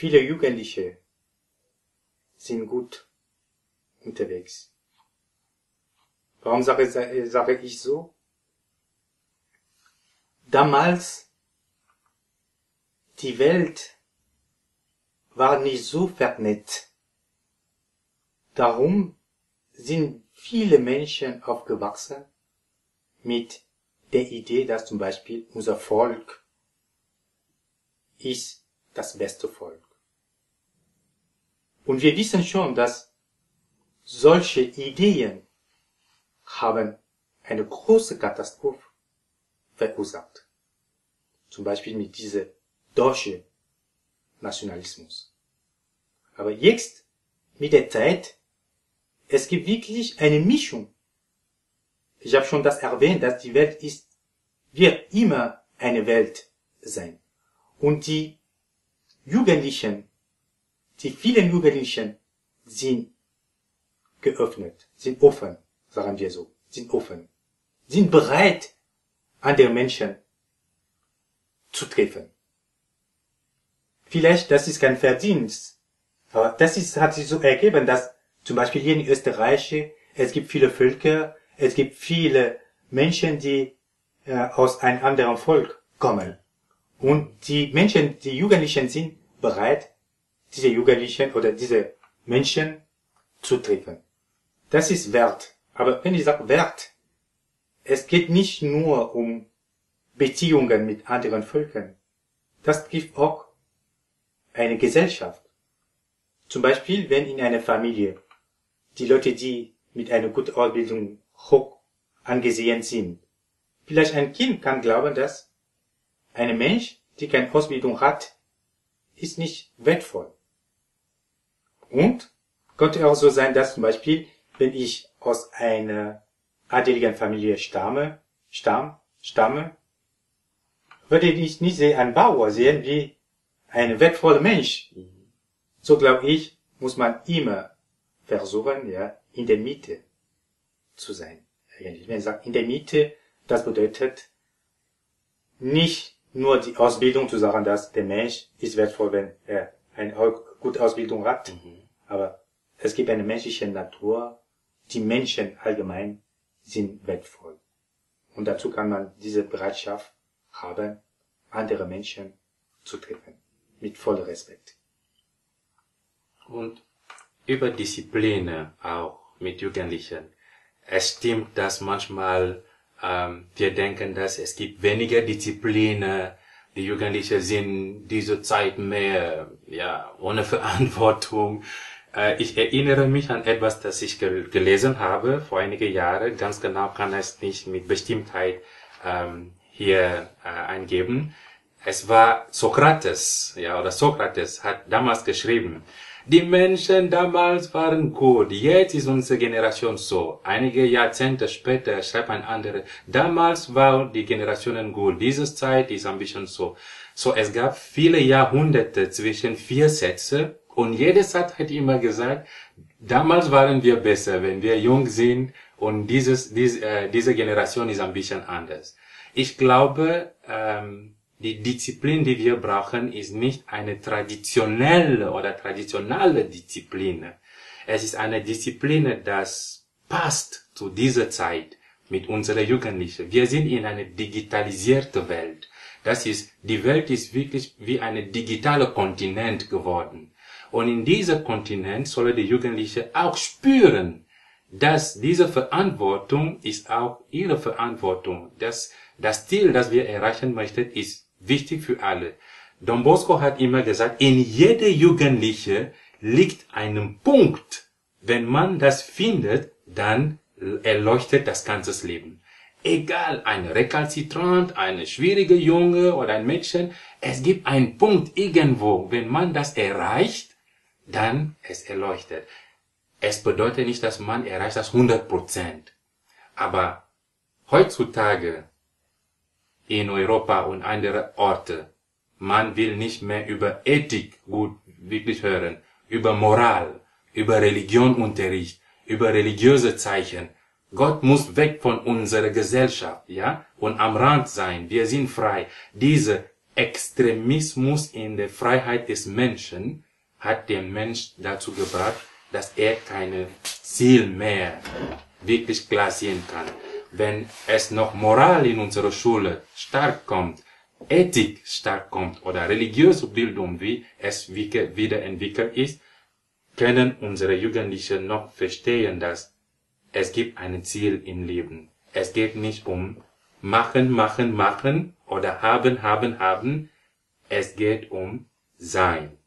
viele Jugendliche sind gut unterwegs. Warum sage ich so? Damals, die Welt war nicht so vernetzt. Darum sind viele Menschen aufgewachsen mit der Idee, dass zum Beispiel unser Volk ist das beste Volk. Und wir wissen schon, dass solche Ideen haben eine große Katastrophe verursacht. Zum Beispiel mit diesem deutschen Nationalismus. Aber jetzt, mit der Zeit, es gibt wirklich eine Mischung. Ich habe schon das erwähnt, dass die Welt wird immer eine Welt sein. Und die Jugendlichen, die vielen Jugendlichen sind geöffnet, sind offen, sagen wir so, sind offen, sind bereit, andere Menschen zu treffen. Vielleicht, das ist kein Verdienst, aber hat sich so ergeben, dass zum Beispiel hier in Österreich, es gibt viele Völker, es gibt viele Menschen, die aus einem anderen Volk kommen. Und die Menschen, die Jugendlichen sind bereit, diese Jugendlichen oder diese Menschen zu treffen. Das ist Wert. Aber wenn ich sage Wert, es geht nicht nur um Beziehungen mit anderen Völkern. Das gibt auch eine Gesellschaft. Zum Beispiel, wenn in einer Familie die Leute, die mit einer guten Ausbildung hoch angesehen sind, vielleicht ein Kind kann glauben, dass ein Mensch, die keine Ausbildung hat, ist nicht wertvoll. Und könnte auch so sein, dass zum Beispiel, wenn ich aus einer adeligen Familie stamme, würde ich nicht einen Bauer sehen wie ein wertvoller Mensch. So glaube ich, muss man immer versuchen, ja, in der Mitte zu sein. Eigentlich. Wenn ich sage, in der Mitte, das bedeutet nicht nur die Ausbildung zu sagen, dass der Mensch ist wertvoll, wenn er eine gute Ausbildung hat. Aber es gibt eine menschliche Natur, die Menschen allgemein sind wertvoll. Und dazu kann man diese Bereitschaft haben, andere Menschen zu treffen. Mit vollem Respekt. Und über Disziplin auch mit Jugendlichen. Es stimmt, dass manchmal wir denken, dass es gibt weniger Disziplin. Die Jugendlichen sind diese Zeit mehr ohne Verantwortung. Ich erinnere mich an etwas, das ich gelesen habe vor einigen Jahren. Ganz genau kann es nicht mit Bestimmtheit hier eingeben. Es war Sokrates, Sokrates hat damals geschrieben, die Menschen damals waren gut, jetzt ist unsere Generation so. Einige Jahrzehnte später schreibt ein anderer, damals war die Generation gut, diese Zeit ist ein bisschen so. So, es gab viele Jahrhunderte zwischen 4 Sätze und jeder Satz hat immer gesagt, damals waren wir besser, wenn wir jung sind und diese Generation ist ein bisschen anders. Ich glaube, die Disziplin, die wir brauchen, ist nicht eine traditionelle Disziplin. Es ist eine Disziplin, das passt zu dieser Zeit mit unseren Jugendlichen. Wir sind in einer digitalisierten Welt. Die Welt ist wirklich wie ein digitaler Kontinent geworden. Und in diesem Kontinent sollen die Jugendlichen auch spüren, dass diese Verantwortung ist auch ihre Verantwortung. Das Ziel, das wir erreichen möchten, ist wichtig für alle. Don Bosco hat immer gesagt, in jeder Jugendliche liegt ein Punkt. Wenn man das findet, dann erleuchtet das ganze Leben. Egal, ein Rekalzitrant, eine schwierige Junge oder ein Mädchen, es gibt einen Punkt irgendwo. Wenn man das erreicht, dann es erleuchtet. Es bedeutet nicht, dass man erreicht das 100%. Aber heutzutage in Europa und andere Orte, man will nicht mehr über Ethik gut wirklich hören, über Moral, über Religionunterricht, über religiöse Zeichen. Gott muss weg von unserer Gesellschaft, und am Rand sein. Wir sind frei. Diese Extremismus in der Freiheit des Menschen hat den Mensch dazu gebracht, dass er keine Ziel mehr wirklich klar sehen kann. Wenn es noch Moral in unserer Schule stark kommt, Ethik stark kommt oder religiöse Bildung, wie es wieder entwickelt ist, können unsere Jugendlichen noch verstehen, dass es gibt ein Ziel im Leben. Es geht nicht um machen oder haben. Es geht um sein.